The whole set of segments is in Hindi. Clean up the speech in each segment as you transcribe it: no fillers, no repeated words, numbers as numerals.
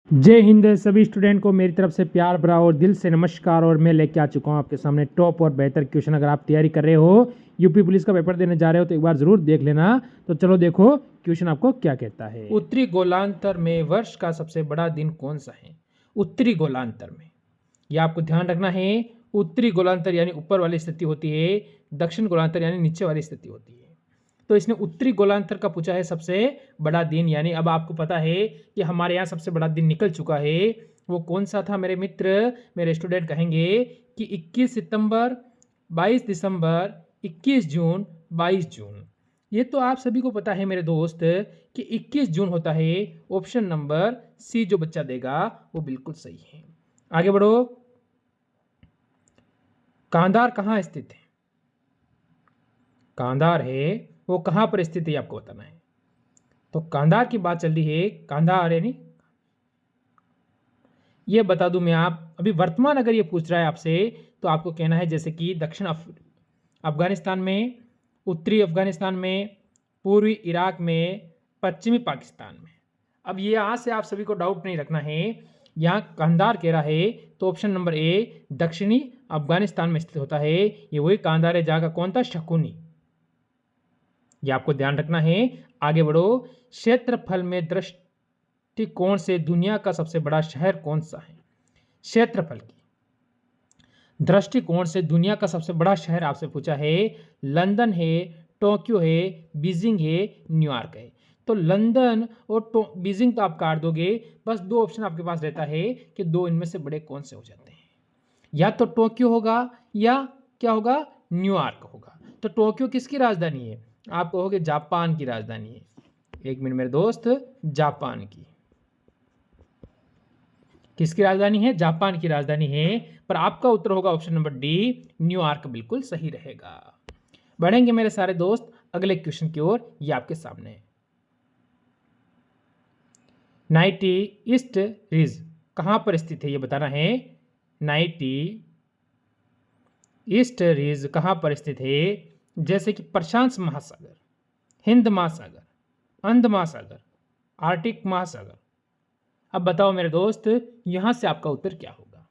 जय हिंद सभी स्टूडेंट को मेरी तरफ से प्यार भरा और दिल से नमस्कार। और मैं लेके आ चुका हूँ आपके सामने टॉप और बेहतर क्वेश्चन। अगर आप तैयारी कर रहे हो, यूपी पुलिस का पेपर देने जा रहे हो, तो एक बार जरूर देख लेना। तो चलो देखो क्वेश्चन आपको क्या कहता है। उत्तरी गोलांतर में वर्ष का सबसे बड़ा दिन कौन सा है? उत्तरी गोलांतर में, यह आपको ध्यान रखना है। उत्तरी गोलांतर यानी ऊपर वाली स्थिति होती है, दक्षिण गोलांतर यानी नीचे वाली स्थिति होती है। तो इसने उत्तरी गोलांतर का पूछा है सबसे बड़ा दिन। यानी अब आपको पता है कि हमारे यहाँ सबसे बड़ा दिन निकल चुका है। वो कौन सा था मेरे मित्र, मेरे स्टूडेंट कहेंगे कि 21 सितंबर, 22 दिसंबर, 21 जून, 22 जून। ये तो आप सभी को पता है मेरे दोस्त कि 21 जून होता है। ऑप्शन नंबर सी जो बच्चा देगा वो बिल्कुल सही है। आगे बढ़ो। कांधार कहाँ स्थित है? कांधार है वो कहाँ पर स्थित है आपको बताना है। तो कांधार की बात चल रही है। कांधार यानी ये बता दूं मैं, आप अभी वर्तमान अगर ये पूछ रहा है आपसे तो आपको कहना है जैसे कि दक्षिण अफगानिस्तान में, उत्तरी अफगानिस्तान में, पूर्वी इराक में, पश्चिमी पाकिस्तान में। अब ये यहाँ से आप सभी को डाउट नहीं रखना है। यहाँ कांधार कह रहा है तो ऑप्शन नंबर ए दक्षिणी अफगानिस्तान में स्थित होता है। ये वही कांधार है जहाँ का कौन था? शकुनी। ये आपको ध्यान रखना है। आगे बढ़ो। क्षेत्रफल में दृष्टिकोण से दुनिया का सबसे बड़ा शहर कौन सा है? क्षेत्रफल की दृष्टिकोण से दुनिया का सबसे बड़ा शहर आपसे पूछा है। लंदन है, टोक्यो है, बीजिंग है, न्यूयॉर्क है। तो लंदन और बीजिंग तो आप काट दोगे, बस दो ऑप्शन आपके पास रहता है कि दो इनमें से बड़े कौन से हो जाते हैं। या तो टोक्यो होगा या क्या होगा? न्यूयॉर्क होगा। तो टोक्यो किसकी राजधानी है? आप कहोगे जापान की राजधानी है। एक मिनट मेरे दोस्त, जापान की। किसकी राजधानी है? जापान की राजधानी है। पर आपका उत्तर होगा ऑप्शन नंबर डी, न्यूयॉर्क बिल्कुल सही रहेगा। बढ़ेंगे मेरे सारे दोस्त अगले क्वेश्चन की ओर। ये आपके सामने है। नाइटी ईस्ट रिज कहां पर स्थित है ये बताना है। नाइटी ईस्ट रिज कहां पर स्थित है? जैसे कि प्रशांत महासागर, हिंद महासागर, अंध महासागर, आर्टिक महासागर। अब बताओ मेरे दोस्त, यहां से आपका उत्तर क्या होगा?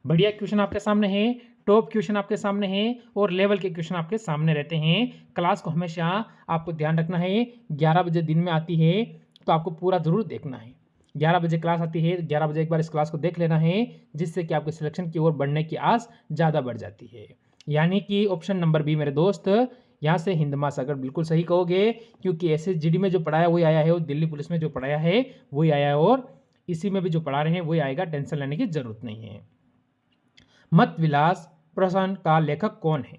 बढ़िया क्वेश्चन आपके सामने है, टॉप क्वेश्चन आपके सामने है और लेवल के क्वेश्चन आपके सामने रहते हैं। क्लास को हमेशा आपको ध्यान रखना है। 11 बजे दिन में आती है तो आपको पूरा जरूर देखना है। 11 बजे क्लास आती है, 11 बजे एक बार इस क्लास को देख लेना है, जिससे कि आपके सिलेक्शन की ओर बढ़ने की आस ज़्यादा बढ़ जाती है। यानी कि ऑप्शन नंबर बी मेरे दोस्त, यहाँ से हिंद महासागर बिल्कुल सही कहोगे, क्योंकि एसएसजीडी में जो पढ़ाया वही आया है और दिल्ली पुलिस में जो पढ़ाया है वही आया है और इसी में भी जो पढ़ा रहे हैं वही आएगा। टेंशन लेने की जरूरत नहीं है। मत विलास प्रश्न का लेखक कौन है?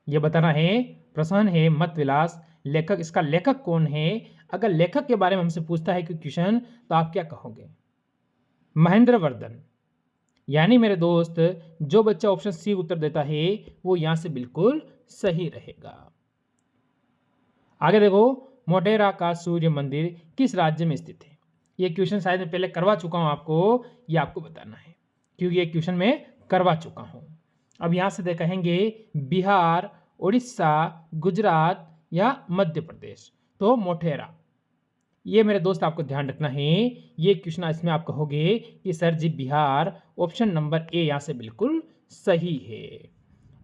यह बताना है। प्रश्न है मत विलास, लेखक, इसका लेखक कौन है? अगर लेखक के बारे में हमसे पूछता है कोई क्वेश्चन तो आप क्या कहोगे? महेंद्र वर्धन। यानी मेरे दोस्त, जो बच्चा ऑप्शन सी उत्तर देता है वो यहां से बिल्कुल सही रहेगा। आगे देखो। मोटेरा का सूर्य मंदिर किस राज्य में स्थित है? ये क्वेश्चन शायद मैं पहले करवा चुका हूं आपको, ये आपको बताना है, क्योंकि ये क्वेश्चन मैं करवा चुका हूं। अब यहां से कहेंगे बिहार, उड़ीसा, गुजरात या मध्य प्रदेश। तो मोटेरा, ये मेरे दोस्त आपको ध्यान रखना है। ये क्वेश्चन इसमें आप कहोगे कि sir ji Bihar, option number A यहां से बिल्कुल सही है।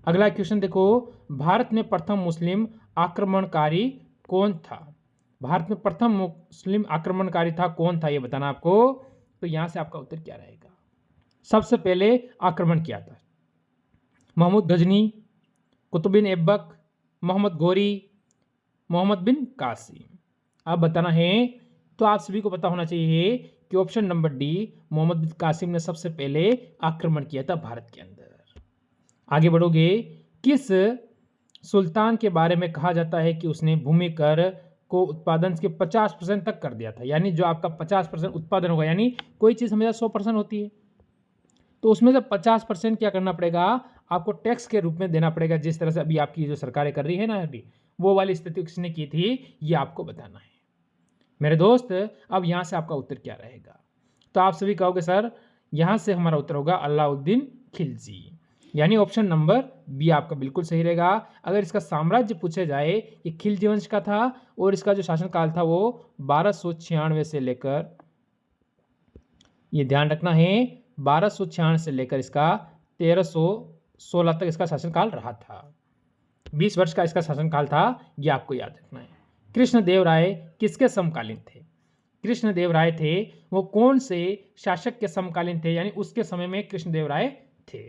अगला क्वेश्चन देखो। भारत में प्रथम मुस्लिम आक्रमणकारी कौन था? भारत में प्रथम मुस्लिम आक्रमणकारी था कौन था ये बताना आपको। तो यहां से आपका उत्तर क्या रहेगा? सबसे पहले आक्रमण किया था महमूद गजनी, कुतुबुद्दीन ऐबक, मोहम्मद गौरी, मोहम्मद बिन कासिम। अब बताना है तो आप सभी को पता होना चाहिए कि ऑप्शन नंबर डी, मोहम्मद बिन कासिम ने सबसे पहले आक्रमण किया था भारत के अंदर। आगे बढ़ोगे। किस सुल्तान के बारे में कहा जाता है कि उसने भूमि कर को उत्पादन के 50% तक कर दिया था? यानी जो आपका 50% उत्पादन होगा, यानी कोई चीज़ हमेशा 100% होती है, तो उसमें से 50% क्या करना पड़ेगा? आपको टैक्स के रूप में देना पड़ेगा। जिस तरह से अभी आपकी जो सरकारें कर रही है ना, अभी वो वाली स्थिति किसने की थी, ये आपको बताना है मेरे दोस्त। अब यहाँ से आपका उत्तर क्या रहेगा? तो आप सभी कहोगे सर यहाँ से हमारा उत्तर होगा अलाउद्दीन खिलजी। यानी ऑप्शन नंबर बी आपका बिल्कुल सही रहेगा। अगर इसका साम्राज्य पूछे जाए, ये खिलजी वंश का था और इसका जो शासनकाल था वो 1296 से लेकर ये ध्यान रखना है 1296 से लेकर इसका 1316 तक इसका शासनकाल रहा था। 20 वर्ष का इसका शासनकाल था, ये आपको याद रखना है। कृष्णदेव राय किसके समकालीन थे? कृष्णदेव राय थे वो कौन से शासक के समकालीन थे, यानी उसके समय में कृष्णदेव राय थे।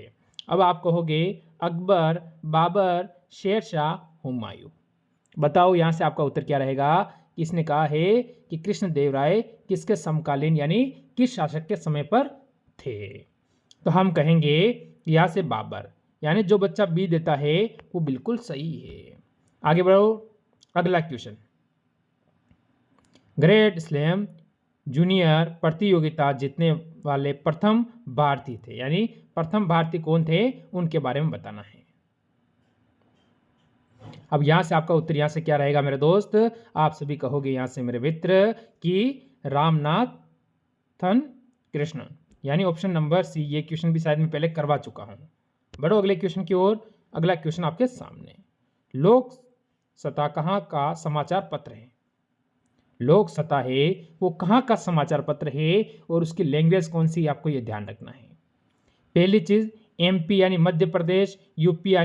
अब आप कहोगे अकबर, बाबर, शेर शाह, हुमायूं। बताओ यहाँ से आपका उत्तर क्या रहेगा। किसने कहा है कि कृष्णदेव राय किसके समकालीन यानी किस शासक के समय पर थे? तो हम कहेंगे यहाँ से बाबर, यानी जो बच्चा बी देता है वो बिल्कुल सही है। आगे बढ़ो, अगला क्वेश्चन। ग्रेट स्लैम जूनियर प्रतियोगिता जीतने वाले प्रथम भारतीय थे, यानी प्रथम भारतीय कौन थे उनके बारे में बताना है। अब यहां से आपका उत्तर यहां से क्या रहेगा मेरे दोस्त, आप सभी कहोगे यहां से मेरे मित्र कि रामनाथन कृष्णन, यानी ऑप्शन नंबर सी। ये क्वेश्चन भी शायद मैं पहले करवा चुका हूं। बढ़ो अगले क्वेश्चन की ओर। अगला क्वेश्चन आपके सामने, लोक सत्ता कहाँ का समाचार पत्र है? लोक सत्ता है वो कहाँ का समाचार पत्र है और उसकी लैंग्वेज कौन सी, आपको ये ध्यान रखना है। पहली चीज एमपी यानी मध्य प्रदेश, यूपी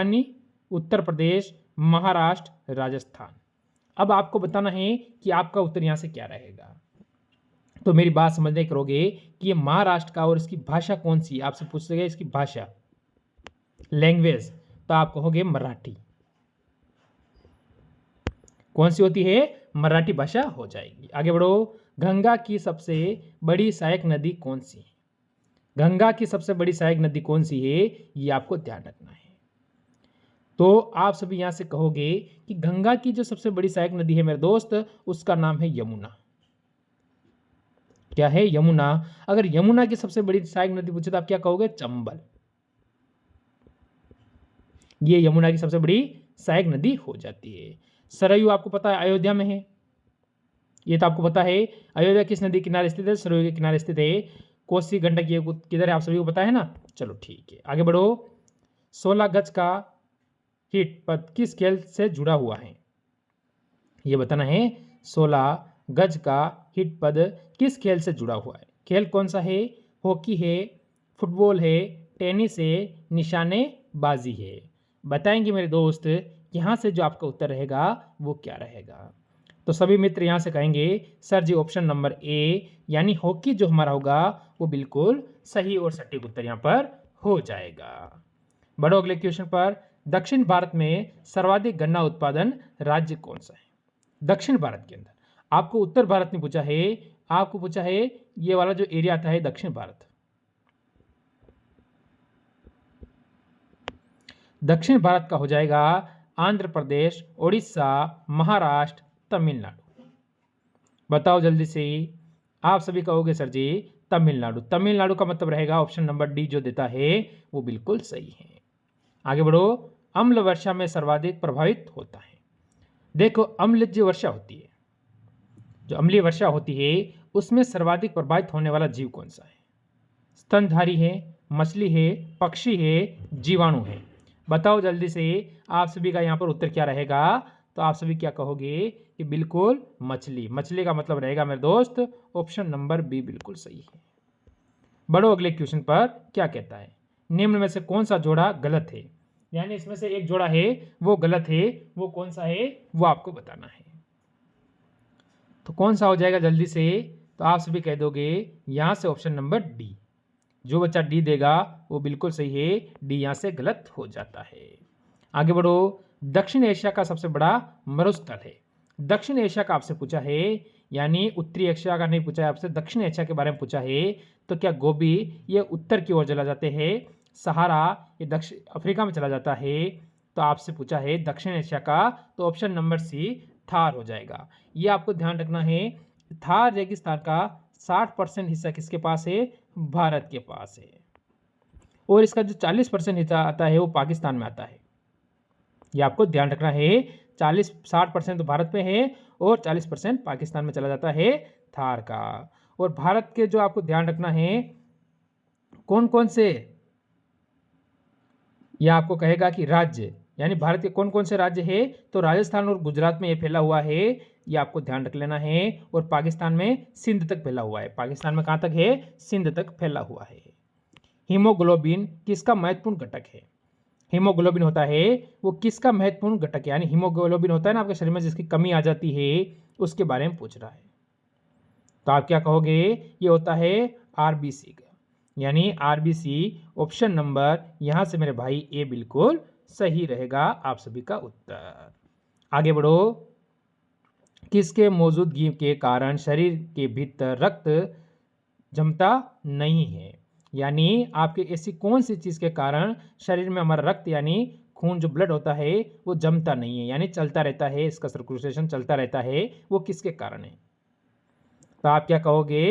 यानी उत्तर प्रदेश, महाराष्ट्र, राजस्थान। अब आपको बताना है कि आपका उत्तर यहां से क्या रहेगा। तो मेरी बात समझने करोगे कि ये महाराष्ट्र का और इसकी भाषा कौन सी, आपसे पूछ गया इसकी भाषा लैंग्वेज, तो आप कहोगे मराठी। कौन सी होती है? मराठी भाषा हो जाएगी। आगे बढ़ो, गंगा की सबसे बड़ी सहायक नदी कौन सी है? गंगा की सबसे बड़ी सहायक नदी कौन सी है, ये आपको ध्यान रखना है। तो आप सभी यहां से कहोगे कि गंगा की जो सबसे बड़ी सहायक नदी है मेरे दोस्त, उसका नाम है यमुना। क्या है? यमुना। अगर यमुना की सबसे बड़ी सहायक नदी पूछे तो आप क्या कहोगे? चंबल। ये यमुना की सबसे बड़ी सहायक नदी हो जाती है। सरयू आपको पता है अयोध्या में है, ये तो आपको पता है। अयोध्या किस नदी किनारे स्थित है? सरयू के किनारे स्थित है। कोसी गंडक ये किधर है, आप सभी को पता है ना। चलो ठीक है, आगे बढ़ो। 16 गज का हिट पद किस खेल से जुड़ा हुआ है? ये बताना है 16 गज का हिट पद किस खेल से जुड़ा हुआ है। खेल कौन सा है? हॉकी है, फुटबॉल है, टेनिस है, निशानेबाजी है। बताएंगे मेरे दोस्त, यहाँ से जो आपका उत्तर रहेगा वो क्या रहेगा। तो सभी मित्र यहाँ से कहेंगे sir ji option number A यानी हॉकी जो हमारा होगा वो बिल्कुल सही और सटीक उत्तर यहाँ पर हो जाएगा। बढ़ो अगले क्वेश्चन पर। दक्षिण भारत में सर्वाधिक गन्ना उत्पादन राज्य कौन सा है? दक्षिण भारत के अंदर, आपको उत्तर भारत ने पूछा है, आपको पूछा है ये वाला जो एरिया आता है दक्षिण भारत। दक्षिण भारत का हो जाएगा आंध्र प्रदेश, उड़ीसा, महाराष्ट्र, तमिलनाडु। बताओ जल्दी से, आप सभी कहोगे सर जी तमिलनाडु। तमिलनाडु का मतलब रहेगा ऑप्शन नंबर डी जो देता है वो बिल्कुल सही है। आगे बढ़ो, अम्ल वर्षा में सर्वाधिक प्रभावित होता है। देखो अम्ल जो वर्षा होती है, जो अम्लीय वर्षा होती है उसमें सर्वाधिक प्रभावित होने वाला जीव कौन सा है? स्तनधारी है, मछली है, पक्षी है, जीवाणु है। बताओ जल्दी से, आप सभी का यहाँ पर उत्तर क्या रहेगा। तो आप सभी क्या कहोगे कि बिल्कुल मछली। मछली का मतलब रहेगा मेरे दोस्त ऑप्शन नंबर बी बिल्कुल सही है। बढ़ो अगले क्वेश्चन पर, क्या कहता है निम्न में से कौन सा जोड़ा गलत है, यानी इसमें से एक जोड़ा है वो गलत है, वो कौन सा है वो आपको बताना है। तो कौन सा हो जाएगा जल्दी से, तो आप सभी कह दोगे यहां से ऑप्शन नंबर डी। जो बच्चा डी देगा वो बिल्कुल सही है, डी यहां से गलत हो जाता है। आगे बढ़ो, दक्षिण एशिया का सबसे बड़ा मरुस्थल है। दक्षिण एशिया का आपसे पूछा है, यानी उत्तरी एशिया का नहीं पूछा है आपसे, दक्षिण एशिया के बारे में पूछा है। तो क्या गोबी ये उत्तर की ओर चला जाते हैं, सहारा ये दक्षिण अफ्रीका में चला जाता है। तो आपसे पूछा है दक्षिण एशिया का, तो ऑप्शन नंबर सी थार हो जाएगा। ये आपको ध्यान रखना है, थार रेगिस्तान का 60% हिस्सा किसके पास है? भारत के पास है। और इसका जो 40% हिस्सा आता है वो पाकिस्तान में आता है। ये आपको ध्यान रखना है, 60% तो भारत में है और 40% पाकिस्तान में चला जाता है थार का। और भारत के जो आपको ध्यान रखना है कौन कौन से, यह आपको कहेगा कि राज्य, यानी भारत के कौन कौन से राज्य है। तो राजस्थान और गुजरात में ये फैला हुआ है, ये आपको ध्यान रख लेना है। और पाकिस्तान में सिंध तक फैला हुआ है। पाकिस्तान में कहाँ तक है? सिंध तक फैला हुआ है। हीमोग्लोबिन किसका महत्वपूर्ण घटक है? हीमोग्लोबिन होता है वो किसका महत्वपूर्ण घटक है? यानी हीमोग्लोबिन होता है ना आपके शरीर में जिसकी कमी आ जाती है, उसके बारे में पूछ रहा है। तो आप क्या कहोगे? ये होता है आरबीसी का, यानी आरबीसी ऑप्शन नंबर यहां से मेरे भाई ए बिल्कुल सही रहेगा आप सभी का उत्तर। आगे बढ़ो। किसके मौजूदगी के कारण शरीर के भीतर रक्त जमता नहीं है? यानी आपके ऐसी कौन सी चीज के कारण शरीर में हमारा रक्त यानी खून जो ब्लड होता है वो जमता नहीं है, यानी चलता रहता है, इसका सर्कुलेशन चलता रहता है, वो किसके कारण है? तो आप क्या कहोगे?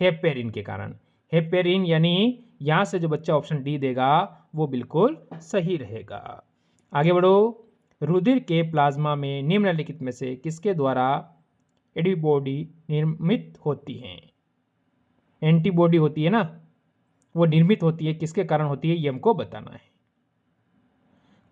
हेपेरिन के कारण। हेपेरिन यानी यहां से जो बच्चा ऑप्शन डी देगा वो बिल्कुल सही रहेगा। आगे बढ़ो। रुधिर के प्लाज्मा में निम्नलिखित में से किसके द्वारा एंटीबॉडी निर्मित होती हैं? एंटीबॉडी होती है ना, वो निर्मित होती है, किसके कारण होती है ये हमको बताना है।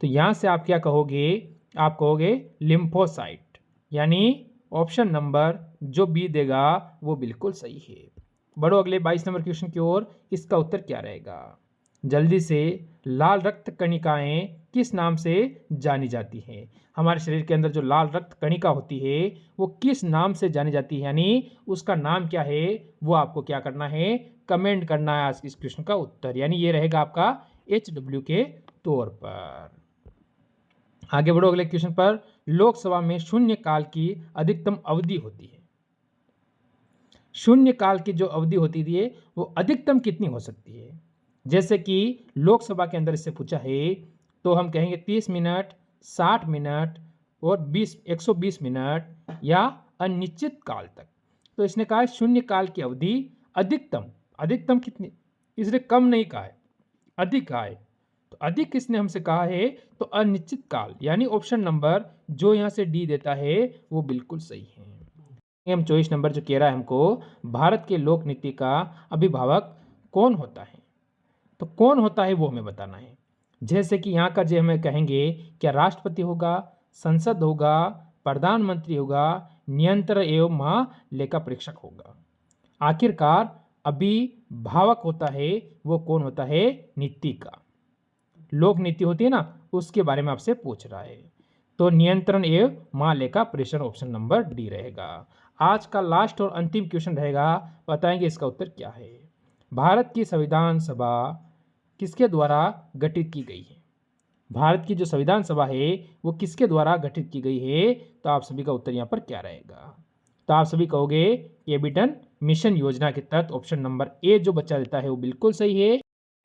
तो यहां से आप क्या कहोगे? आप कहोगे लिम्फोसाइट, यानी ऑप्शन नंबर जो बी देगा वो बिल्कुल सही है। बढ़ो अगले 22 नंबर क्वेश्चन की ओर। इसका उत्तर क्या रहेगा? जल्दी से। लाल रक्त कणिकाएं किस नाम से जानी जाती हैं? हमारे शरीर के अंदर जो लाल रक्त कणिका होती है वो किस नाम से जानी जाती है, यानी उसका नाम क्या है, वो आपको क्या करना है? कमेंट करना है आज इस क्वेश्चन का उत्तर, यानी ये रहेगा आपका HW के तौर पर। आगे बढ़ो अगले क्वेश्चन पर। लोकसभा में शून्य काल की अधिकतम अवधि होती है। शून्य काल की जो अवधि होती थी वो अधिकतम कितनी हो सकती है? जैसे कि लोकसभा के अंदर इससे पूछा है तो हम कहेंगे 30 मिनट, 60 मिनट और 120 मिनट या अनिश्चित काल तक। तो इसने कहा है शून्य काल की अवधि अधिकतम। अधिकतम कितनी? इसने कम नहीं कहा है, अधिक कहा है। तो अधिक किसने हमसे कहा है? तो अनिश्चित काल, यानी ऑप्शन नंबर जो यहाँ से डी देता है वो बिल्कुल सही है। एम 24 नंबर जो कह रहा है हमको, भारत के लोक नीति का अभिभावक कौन होता है? तो कौन होता है वो हमें बताना है। जैसे कि यहाँ का जो हमें कहेंगे क्या राष्ट्रपति होगा, संसद होगा, प्रधानमंत्री होगा, नियंत्रण एवं महालेखा परीक्षक होगा। आखिरकार अभिभावक होता है वो कौन होता है? नीति का, लोक नीति होती है ना, उसके बारे में आपसे पूछ रहा है। तो नियंत्रण एवं महालेखा परीक्षक ऑप्शन नंबर डी रहेगा। आज का लास्ट और अंतिम क्वेश्चन रहेगा, बताएंगे इसका उत्तर क्या है। भारत की संविधान सभा किसके द्वारा गठित की गई है? भारत की जो संविधान सभा है वो किसके द्वारा गठित की गई है? तो आप सभी का उत्तर यहाँ पर क्या रहेगा? तो आप सभी कहोगे कैबिनेट मिशन योजना के तहत ऑप्शन नंबर ए जो बच्चा देता है वो बिल्कुल सही है।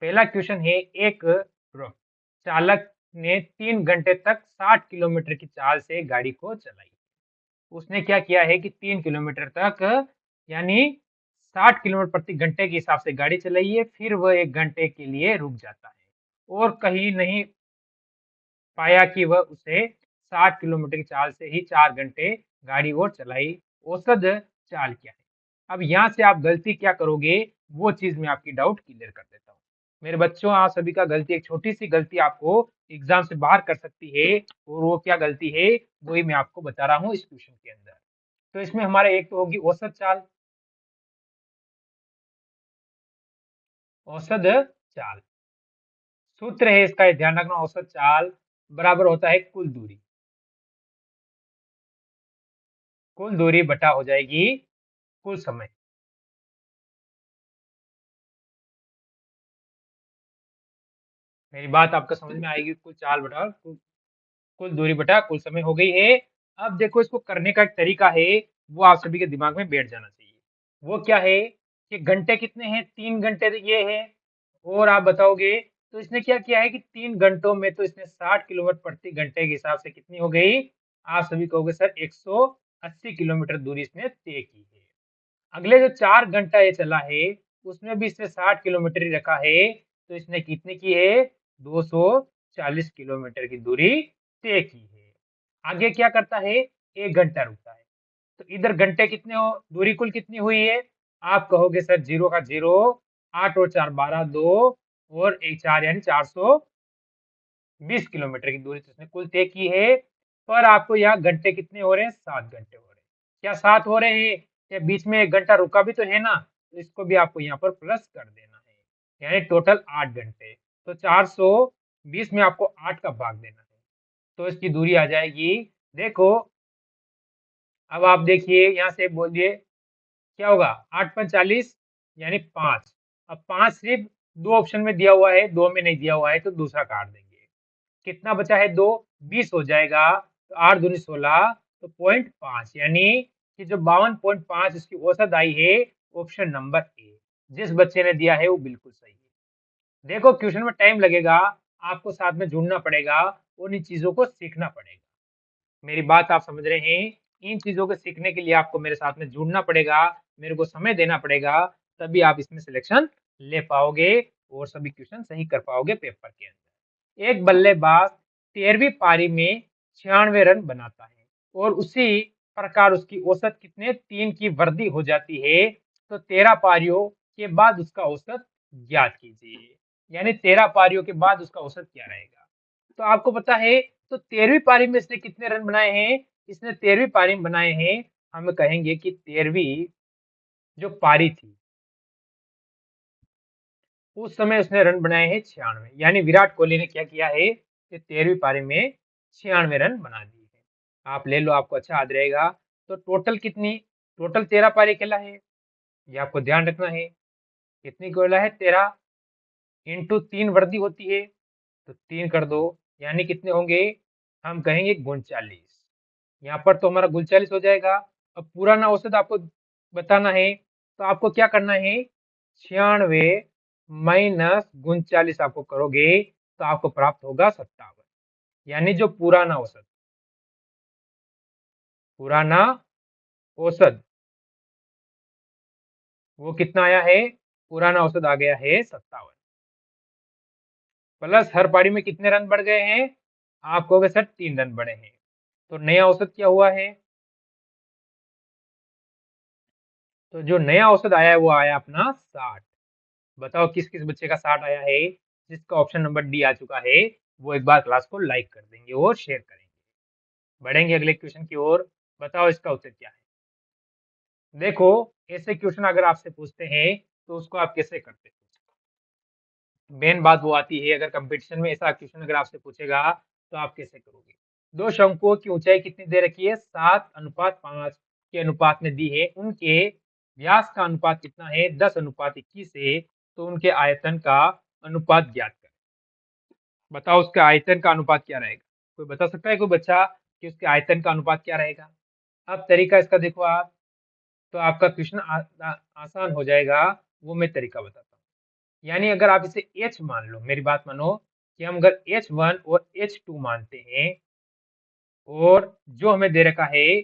पहला क्वेश्चन है, एक चालक ने 3 घंटे तक 60 किलोमीटर की चाल से गाड़ी को चलाई। उसने क्या किया है कि 3 किलोमीटर तक यानी 60 किलोमीटर प्रति घंटे के हिसाब से गाड़ी चलाई है, फिर वह 1 घंटे के लिए रुक जाता है और कहीं नहीं पाया कि वह उसे 60 किलोमीटर की चाल से ही 4 घंटे गाड़ी और चलाई। औसत चाल क्या है? अब यहाँ से आप गलती क्या करोगे वो चीज मैं आपकी डाउट क्लियर कर देता हूँ। मेरे बच्चों, आप सभी का गलती, एक छोटी सी गलती आपको एग्जाम से बाहर कर सकती है, और वो क्या गलती है वही मैं आपको बता रहा हूँ इस क्वेश्चन के अंदर। तो इसमें हमारा एक तो होगी औसत चाल। औसत चाल सूत्र है इसका, ध्यान रखना, औसत चाल बराबर होता है कुल दूरी। कुल दूरी बटा हो जाएगी कुल समय। मेरी बात आपको समझ में आएगी। कुल चाल बटा कुल दूरी बटा कुल समय हो गई है। अब देखो इसको करने का एक तरीका है, वो आप सभी के दिमाग में बैठ जाना चाहिए। वो क्या है कि घंटे कितने हैं? 3 घंटे तो ये है, और आप बताओगे तो इसने क्या किया है कि 3 घंटों में तो इसने 60 किलोमीटर प्रति घंटे के हिसाब से कितनी हो गई? आप सभी कहोगे सर 180 किलोमीटर दूरी इसने तय की है। अगले जो 4 घंटा ये चला है उसमें भी इसने 60 किलोमीटर ही रखा है, तो इसने कितनी की है? 240 किलोमीटर की दूरी तय की है। आगे क्या करता है? 1 घंटा रुकता है। तो इधर घंटे कितने हो, दूरी कुल कितनी हुई है? आप कहोगे सर 0 का 0, 8 और 4 12, 2 और 1 4 यानी 420 किलोमीटर की दूरी तो इसने कुल तय की है। पर आपको यहाँ घंटे कितने हो रहे हैं? 7 घंटे हो रहे हैं। क्या 7 हो रहे हैं? या बीच में 1 घंटा रुका भी तो है ना, तो इसको भी आपको यहाँ पर प्लस कर देना है, यानी टोटल 8 घंटे। तो 420 में आपको 8 का भाग देना है, तो इसकी दूरी आ जाएगी। देखो, अब आप देखिए यहाँ से बोलिए क्या होगा, 8 पंच 40 यानी 5। अब 5 सिर्फ 2 ऑप्शन में दिया हुआ है, 2 में नहीं दिया हुआ है, तो दूसरा काट देंगे। कितना बचा है 2, 20 हो जाएगा, तो 8 दूनी 16, तो 0.5 यानी कि जो 52.5 इसकी औसत आई है, ऑप्शन नंबर ए। जिस बच्चे ने दिया है वो बिल्कुल सही है। देखो क्वेश्चन में टाइम लगेगा, आपको साथ में जुड़ना पड़ेगा और इन चीजों को सीखना पड़ेगा। मेरी बात आप समझ रहे हैं? इन चीजों को सीखने के लिए आपको मेरे साथ में जुड़ना पड़ेगा, मेरे को समय देना पड़ेगा, तभी आप इसमें सिलेक्शन ले पाओगे और सभी क्वेश्चन सही कर पाओगे पेपर के अंदर। एक बल्लेबाज 13वीं पारी में 96 रन बनाता है और उसी प्रकार उसकी औसत कितने 3 की वृद्धि हो जाती है, तो 13 पारियों के बाद उसका औसत ज्ञात कीजिए। यानी 13 पारियों के बाद उसका औसत क्या रहेगा। तो आपको पता है, तो 13वीं पारी में इसने कितने रन बनाए हैं? इसने 13वीं पारी में बनाए हैं, हम कहेंगे कि 13वीं जो पारी थी, उस समय उसने रन बनाए हैं 96। यानी विराट कोहली ने क्या किया है कि 13वीं पारी में 96 रन बना दिए हैं। आप ले लो, आपको अच्छा याद रहेगा। तो टोटल कितनी, टोटल 13 पारी खेला है, ये आपको ध्यान रखना है। कितनी खेला है 13 इंटू 3 वृद्धि होती है, तो 3 कर दो, यानी कितने होंगे, हम कहेंगे 39। यहाँ पर तो हमारा 39 हो जाएगा। अब पुराना औसत आपको बताना है, तो आपको क्या करना है, 96 माइनस 39 आपको करोगे, तो आपको प्राप्त होगा 57। यानी जो पुराना औसत, पुराना औसत वो कितना आया है, पुराना औसत आ गया है 57। प्लस हर पारी में कितने रन बढ़ गए हैं, आप कहोगे सर 3 रन बढ़े हैं। तो नया औसत क्या हुआ है, तो जो नया औसत आया है वो आया अपना 60। बताओ किस किस बच्चे का 60 आया है, जिसका ऑप्शन नंबर डी आ चुका है, वो एक बार क्लास को लाइक कर देंगे और शेयर करेंगे। बढ़ेंगे अगले क्वेश्चन की ओर। बताओ इसका उत्तर क्या है। देखो, ऐसे क्वेश्चन अगर आपसे पूछते हैं तो उसको आप कैसे करते हो। मेन बात वो आती है, अगर कंपटीशन में ऐसा क्वेश्चन अगर आपसे पूछेगा तो आप कैसे करोगे। दो शंकुओं की ऊंचाई कितनी दे रखी है, 7:5 के अनुपात में दी है। उनके व्यास का अनुपात कितना है, 10:21 है। तो उनके आयतन का अनुपात ज्ञात करें। बताओ उसके आयतन का अनुपात क्या रहेगा। कोई बता सकता है कोई बच्चा कि उसके आयतन का अनुपात क्या रहेगा। अब तरीका इसका देखो आप, तो आपका क्वेश्चन आसान हो जाएगा। वो मैं तरीका बताता हूँ। यानी अगर आप इसे h मान लो, मेरी बात मानो कि हम अगर h1 और h2 मानते हैं, और जो हमें दे रखा है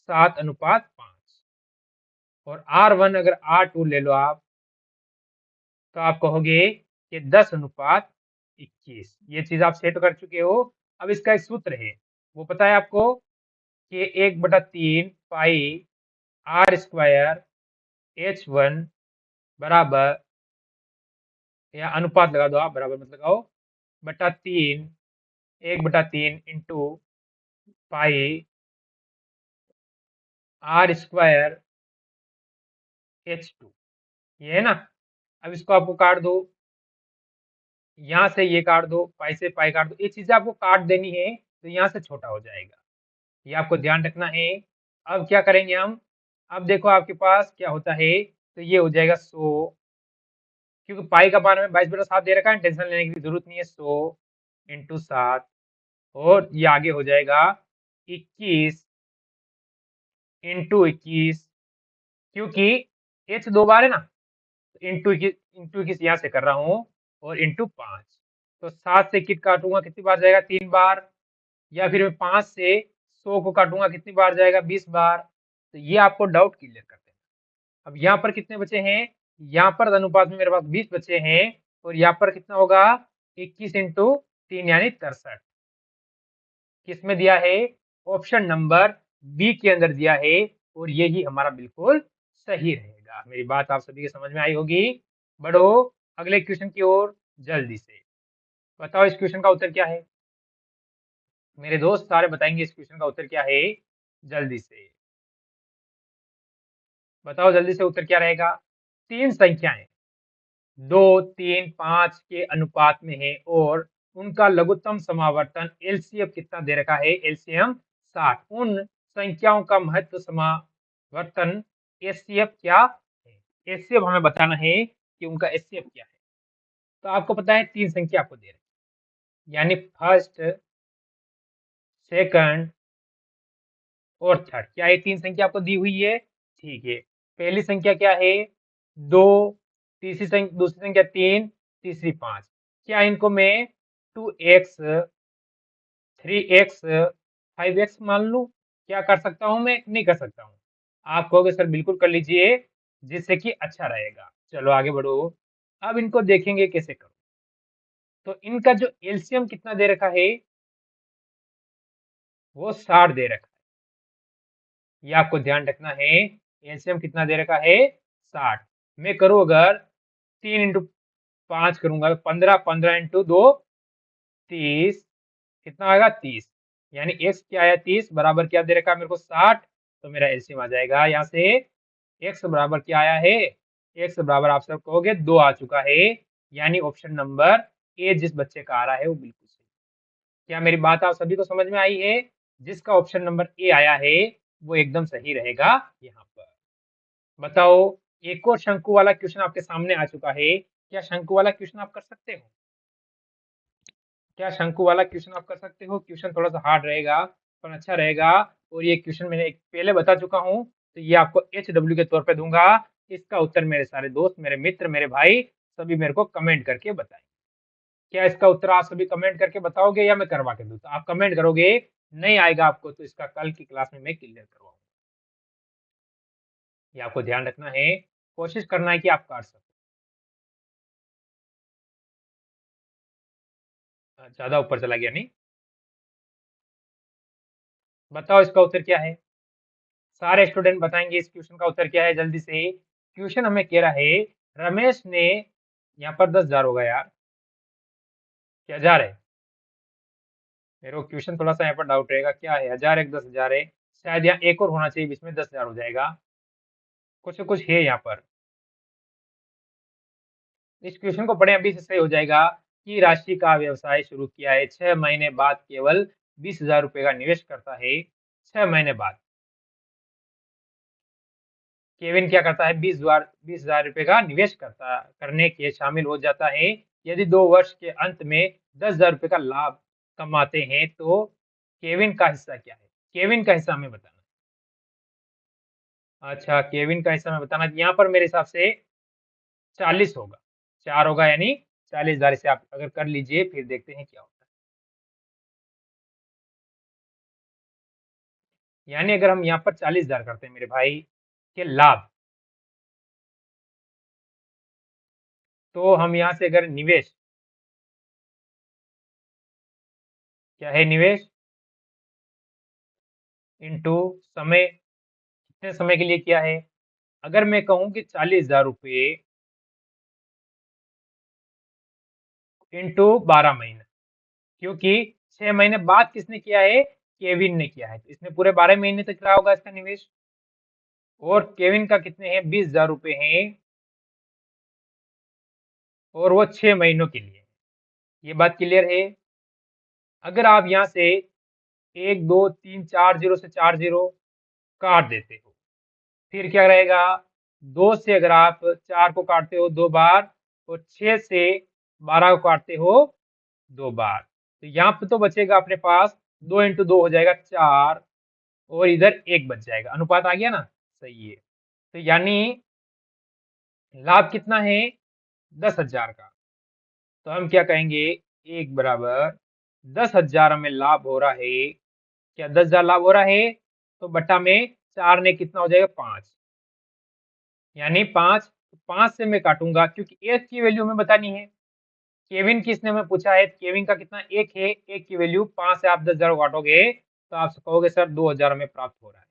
7:5, और R1 अगर R2 ले लो आप, तो आप कहोगे कि 10:21। ये चीज आप सेट कर चुके हो। अब इसका एक सूत्र है, वो पता है आपको, कि 1/3 पाई आर स्क्वायर H1 बराबर, या अनुपात लगा दो आप, बराबर मत लगाओ, बटा 3, 1/3 into pi are square H2, ये है ना। अब इसको आपको काट दो, यहाँ से ये काट दो, पाई से पाई काट दो, ये चीजें आपको काट देनी है, तो यहाँ से छोटा हो जाएगा, ये आपको ध्यान रखना है। अब क्या करेंगे हम, अब देखो आपके पास क्या होता है, तो ये हो जाएगा 100, क्योंकि पाई का मान हमें 22/7 दे रखा है, टेंशन लेने की जरूरत नहीं है। 100 इंटू 7, और ये आगे हो जाएगा 21 इंटू 21, क्योंकि एच 2 बार है ना, इंटू 21 यहाँ से कर रहा हूँ, और इंटू 5। तो 7 से किट काटूंगा कितनी बार जाएगा, 3 बार। या फिर मैं 5 से 100 को काटूंगा कितनी बार जाएगा, 20 बार। तो ये आपको डाउट क्लियर करते हैं। अब यहाँ पर कितने बचे हैं, यहाँ पर अनुपात में मेरे पास 20 बचे हैं, और यहाँ पर कितना होगा, 21 इंटू 3 यानी 63। किसमें दिया है, ऑप्शन नंबर बी के अंदर दिया है, और यही हमारा बिल्कुल सही रहेगा। मेरी बात आप सभी के समझ में आई होगी। बढ़ो अगले क्वेश्चन की ओर जल्दी से। बताओ इस क्वेश्चन का उत्तर क्या है। मेरे दोस्त सारे बताएंगे इस क्वेश्चन का उत्तर क्या है, जल्दी से। बताओ जल्दी से उत्तर क्या रहेगा। तीन संख्याएं 2, 3, 5 के अनुपात में है और उनका लघुत्तम समावर्तन एलसीएम कितना दे रखा है, एलसीएम 60। उन संख्याओं का महत्व समावर्तन एचसीएफ क्या है, एचसीएफ हमें बताना है कि उनका एचसीएफ क्या है। तो आपको पता है तीन संख्या आपको दे रखी है, यानी फर्स्ट, सेकंड और थर्ड। क्या ये तीन संख्या आपको दी हुई है? ठीक है। पहली संख्या क्या है? 2, दूसरी संख्या 3, तीसरी 5। क्या इनको मैं 2x, 3x, 5x मान लूं? क्या कर सकता हूं मैं? नहीं कर सकता हूं। आप कहोगे सर बिल्कुल कर लीजिए, जिससे कि अच्छा रहेगा। चलो आगे बढ़ो। अब इनको देखेंगे कैसे करो। तो इनका जो एलसीएम कितना दे रखा है, वो 60 दे रखा है। ये आपको ध्यान रखना है। एलसीएम कितना दे रखा है? 60। मैं करूं अगर 3 इंटू 5 करूंगा, 15, 15 इंटू 2 30, कितना आएगा? 30। यानी x क्या आया? 30 बराबर क्या दे रखा है मेरे को? 60। तो मेरा एलसीएम आ जाएगा यहाँ से। x बराबर क्या आया है? x बराबर आप सब कहोगे 2 आ चुका है। यानी ऑप्शन नंबर ए जिस बच्चे का आ रहा है वो बिल्कुल सही। क्या मेरी बात आप सभी को समझ में आई है? जिसका ऑप्शन नंबर ए आया है वो एकदम सही रहेगा यहाँ पर। बताओ, एक और शंकु वाला क्वेश्चन आपके सामने आ चुका है। क्या शंकु वाला क्वेश्चन आप कर सकते हो? क्या शंकु वाला क्वेश्चन आप कर सकते हो? क्वेश्चन थोड़ा सा हार्ड रहेगा पर अच्छा रहेगा। और ये क्वेश्चन मैंने एक पहले बता चुका हूँ, तो ये आपको HW के तौर पे दूंगा। इसका उत्तर मेरे सारे दोस्त, मेरे मित्र, मेरे भाई सभी मेरे को कमेंट करके बताएं। क्या इसका उत्तर आप सभी कमेंट करके बताओगे या मैं करवा के दूं? तो आप कमेंट करोगे, नहीं आएगा आपको तो इसका कल की क्लास में मैं क्लियर करवाऊंगा। ये आपको ध्यान रखना है, कोशिश करना है कि आप कर सको। ज्यादा ऊपर चला गया नहीं? बताओ इसका उत्तर क्या है? सारे स्टूडेंट बताएंगे इस क्वेश्चन का उत्तर क्या है जल्दी से। क्वेश्चन हमें कह रहा है, रमेश ने, यहाँ पर 10,000 होगा यार, क्या 1000 है? मेरे को क्वेश्चन थोड़ा सा यहाँ पर डाउट रहेगा, क्या है? 1000 एक 10,000 है, शायद यहाँ एक और होना चाहिए, इसमें 10,000 हो जाएगा। कुछ कुछ है यहाँ पर। इस क्वेश्चन को पढ़े अभी से सही हो जाएगा। कि राशि का व्यवसाय शुरू किया है, 6 महीने बाद केवल 20,000 रुपए का निवेश करता है। 6 महीने बाद केविन क्या करता है? 20,000 रुपए का निवेश करने के शामिल हो जाता है। यदि 2 वर्ष के अंत में 10,000 रुपए का लाभ कमाते हैं तो केविन का हिस्सा क्या है? केविन का हिस्सा हमें बताना है। अच्छा, केविन का हिस्सा हमें बताना है। यहाँ पर मेरे हिसाब से 40 होगा, 4 होगा, यानी 40,000 से आप अगर कर लीजिए, फिर देखते हैं क्या होता है। यानी अगर हम यहाँ पर 40,000 करते हैं मेरे भाई के लाभ, तो हम यहाँ से अगर निवेश, क्या है निवेश, इनटू समय, कितने समय के लिए किया है? अगर मैं कहूं कि 40,000 रुपये इंटू 12 महीने, क्योंकि 6 महीने बाद किसने किया है? केविन ने किया है, तो इसने पूरे 12 महीने तक रहा होगा इसका निवेश। और केविन का कितने हैं? 20,000 रुपये हैं, और वो 6 महीनों के लिए। ये बात क्लियर है? अगर आप यहाँ से 1, 2, 3, 4 जीरो से 4 जीरो काट देते हो, फिर क्या रहेगा? 2 से अगर आप 4 को काटते हो 2 बार, और 6 से 12 को काटते हो 2 बार, तो यहाँ पे तो बचेगा अपने पास 2 इंटू 2 हो जाएगा 4, और इधर 1 बच जाएगा। अनुपात आ गया ना? सही है। तो यानी लाभ कितना है? 10,000 का। तो हम क्या कहेंगे? 1 बराबर 10,000 हमें लाभ हो रहा है। क्या 10,000 लाभ हो रहा है? तो बट्टा में 4 ने कितना हो जाएगा? 5, यानी 5। 5 से मैं काटूंगा क्योंकि एक की वैल्यू हमें बतानी है। केविन किसने हमें पूछा है? केविन का कितना? 1 है। 1 की वैल्यू 5 से आप 10,000 काटोगे तो आप कहोगे सर 2,000 हमें प्राप्त हो रहा है।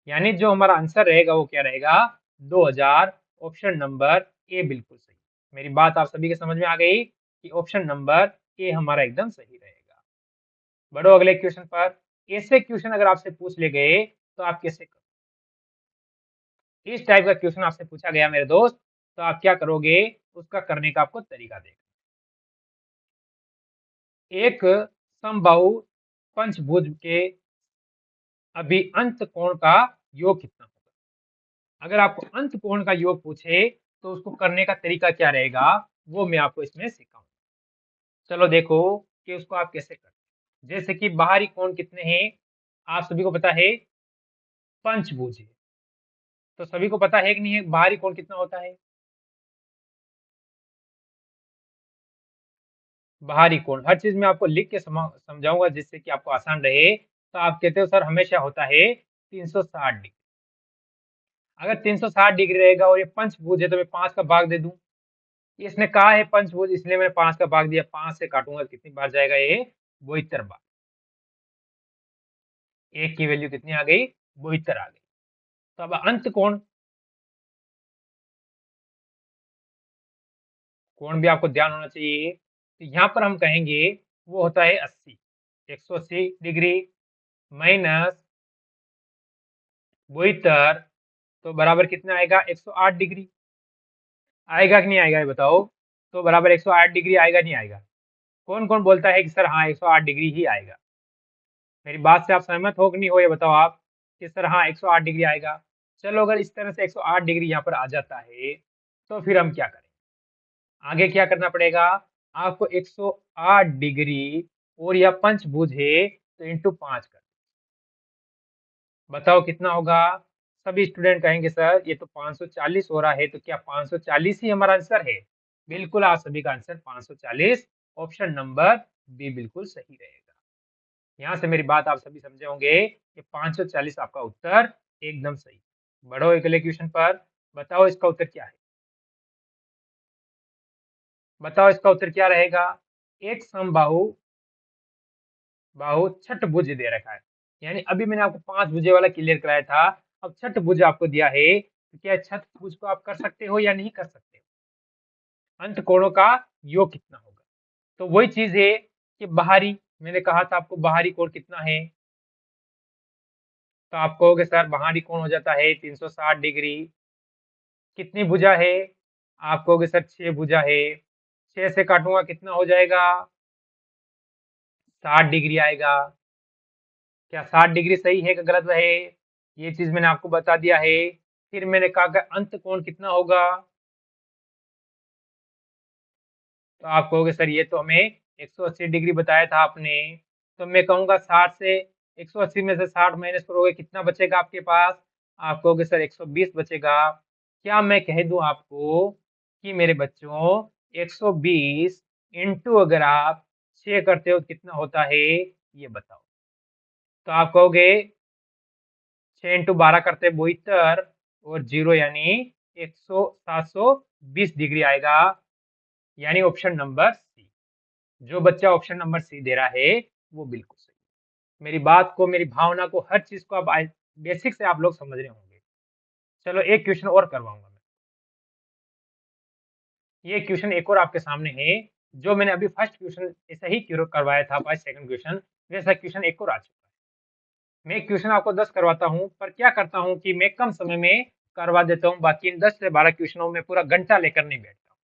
यानी जो हमारा आंसर रहेगा वो क्या रहेगा? 2,000। ऑप्शन नंबर ए बिल्कुल सही। मेरी बात आप सभी के समझ में आ गई कि ऑप्शन नंबर ए हमारा एकदम सही रहेगा। बढ़ो अगले क्वेश्चन पर। ऐसे क्वेश्चन अगर आपसे पूछ ले गए तो आप कैसे करोगे? इस टाइप का क्वेश्चन आपसे पूछा गया मेरे दोस्त, तो आप क्या करोगे, उसका करने का आपको तरीका देगा। एक समबाहु पंचभुज के अभिअंत कोण का योग कितना होगा? अगर आपको अंत कोण का योग पूछे तो उसको करने का तरीका क्या रहेगा, वो मैं आपको इसमें सिखाऊंगा। चलो देखो कि उसको आप कैसे करते हैं। जैसे कि बाहरी कोण कितने हैं, आप सभी को पता है पंचभुज है, तो सभी को पता है कि नहीं है बाहरी कोण कितना होता है। बाहरी कोण हर चीज में आपको लिख के समझाऊंगा जिससे कि आपको आसान रहे। तो आप कहते हो सर हमेशा होता है 360 डिग्री। अगर 360 डिग्री रहेगा और ये पंचभुज है तो मैं 5 का भाग दे दूं। इसने कहा है पंचभुज इसलिए मैंने 5 का भाग दिया, 5 से काटूंगा कितनी बार जाएगा ये, 72 बार। एक की वैल्यू कितनी आ गई, 72 आ गई। तो अब अंत कोण, कोण भी आपको ध्यान होना चाहिए। तो यहाँ पर हम कहेंगे वो होता है 80, 180 डिग्री माइनस 72, तो बराबर कितना आएगा 108 डिग्री। आएगा कि नहीं आएगा ये बताओ। तो बराबर 108 डिग्री आएगा नहीं आएगा। कौन कौन बोलता है कि सर हाँ 108 डिग्री ही आएगा। मेरी बात से आप सहमत हो कि नहीं हो ये बताओ आप, कि सर हाँ 108 डिग्री आएगा। चलो अगर इस तरह से 108 डिग्री यहाँ पर आ जाता है तो फिर हम क्या करें, आगे क्या करना पड़ेगा आपको। 108 डिग्री और यह पंचभुज है तो इंटू 5 कर, बताओ कितना होगा। सभी स्टूडेंट कहेंगे सर ये तो 540 हो रहा है, तो क्या 540 ही हमारा आंसर है। बिल्कुल आप सभी का आंसर 540, ऑप्शन नंबर बी बिल्कुल सही रहेगा। यहाँ से मेरी बात आप सभी समझे होंगे कि 540 आपका उत्तर एकदम सही। बढ़ो अगले क्वेश्चन पर, बताओ इसका उत्तर क्या है। बताओ इसका उत्तर क्या रहेगा। एक समबाहु बाहु छठ भुज दे रखा है, यानी अभी मैंने आपको 5 भुजे वाला क्लियर कराया था। अब छठ भुज आपको दिया है, तो क्या छठ भुज को आप कर सकते हो या नहीं कर सकते हो। अंत कोणों का योग कितना होगा। तो वही चीज है कि बाहरी, मैंने कहा था आपको बाहरी कोण कितना है। तो आप कहोगे सर बाहरी कोण हो जाता है 360 डिग्री। कितनी भुजा है, आप कहोगे सर 6 भुजा है। 6 से काटूंगा कितना हो जाएगा, 60 डिग्री आएगा। क्या 60 डिग्री सही है कि गलत है, ये चीज मैंने आपको बता दिया है। फिर मैंने कहा कि अंत कोण कितना होगा। तो आप कहोगे सर ये तो हमें 180 डिग्री बताया था आपने। तो मैं कहूंगा 60 से 180 में से 60 माइनस करोगे कितना बचेगा आपके पास। आप कहोगे सर 120 बचेगा। क्या मैं कह दूं आपको कि मेरे बच्चों 120 इंटू अगर आप 6 करते हो तो कितना होता है, ये बताओ। तो आप कहोगे 6 इंटू 12 करते 72 और 0 यानी 720 डिग्री आएगा, यानी ऑप्शन नंबर सी। जो बच्चा ऑप्शन नंबर सी दे रहा है वो बिल्कुल सही। मेरी बात को, मेरी भावना को, हर चीज को अब बेसिक से आप लोग समझ रहे होंगे। चलो एक क्वेश्चन और करवाऊंगा मैं। ये क्वेश्चन एक और आपके सामने है, जो मैंने अभी फर्स्ट क्वेश्चन ऐसा ही करवाया था, फर्स्ट सेकंड क्वेश्चन वैसा क्वेश्चन एक और आ चुका है। मैं क्वेश्चन आपको 10 करवाता हूँ, पर क्या करता हूँ कि मैं कम समय में करवा देता हूँ, बाकी इन 10 से 12 क्वेश्चनों में पूरा घंटा लेकर नहीं बैठता हूँ।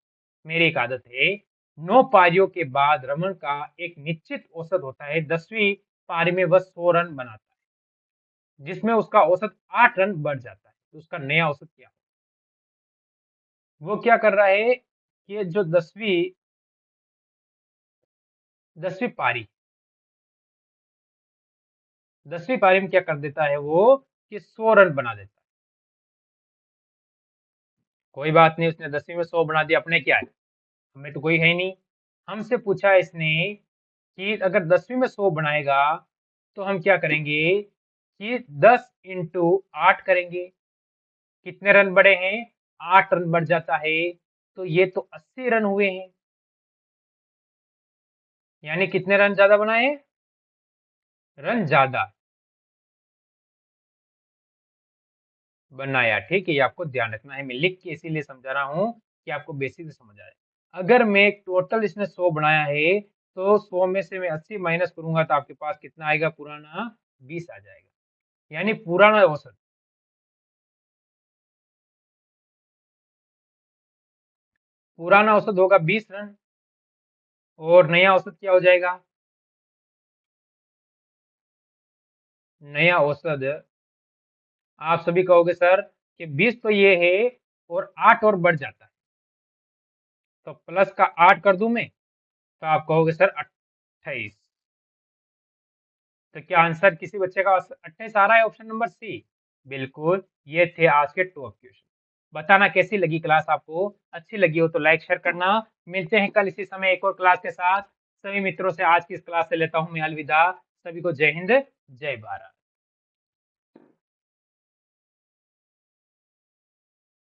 मेरी एक आदत है, 9 पारियों के बाद रमन का एक निश्चित औसत होता है, 10वीं पारी में वह 100 रन बनाता है, जिसमें उसका औसत 8 रन बढ़ जाता है, तो उसका नया औसत क्या है। वो क्या कर रहा है कि जो 10वीं पारी, 10वीं पारी में क्या कर देता है वो, कि 100 रन बना देता है। कोई बात नहीं, उसने 10वीं में 100 बना दिया, अपने क्या है, हमें तो कोई है ही नहीं। हमसे पूछा इसने कि अगर 10वीं में 100 बनाएगा तो हम क्या करेंगे कि 10 इंटू 8 करेंगे। कितने रन बढ़े हैं, 8 रन बढ़ जाता है, तो ये तो 80 रन हुए हैं। यानी कितने रन ज्यादा बनाए, रन ज्यादा बनाया। ठीक है, ये आपको ध्यान रखना है, मैं लिख के इसीलिए समझा रहा हूँ कि आपको बेसिक से समझ आए। अगर मैं टोटल इसने 100 बनाया है तो 100 में से मैं 80 माइनस करूंगा तो आपके पास कितना आएगा, पुराना 20 आ जाएगा, यानी पुराना औसत। पुराना औसत होगा 20 रन और नया औसत क्या हो जाएगा? नया औसत आप सभी कहोगे सर कि 20 तो ये है और 8 और बढ़ जाता है, तो प्लस का 8 कर दूं मैं, तो आप कहोगे सर 28। तो क्या आंसर किसी बच्चे का 28 आ रहा है? Option number C. बिल्कुल, ये थे आज के टॉप क्वेश्चन। बताना कैसी लगी क्लास आपको? अच्छी लगी हो तो लाइक शेयर करना। मिलते हैं कल इसी समय एक और क्लास के साथ। सभी मित्रों से आज की इस क्लास से लेता हूं मैं अलविदा। सभी को जय हिंद, जय भारत।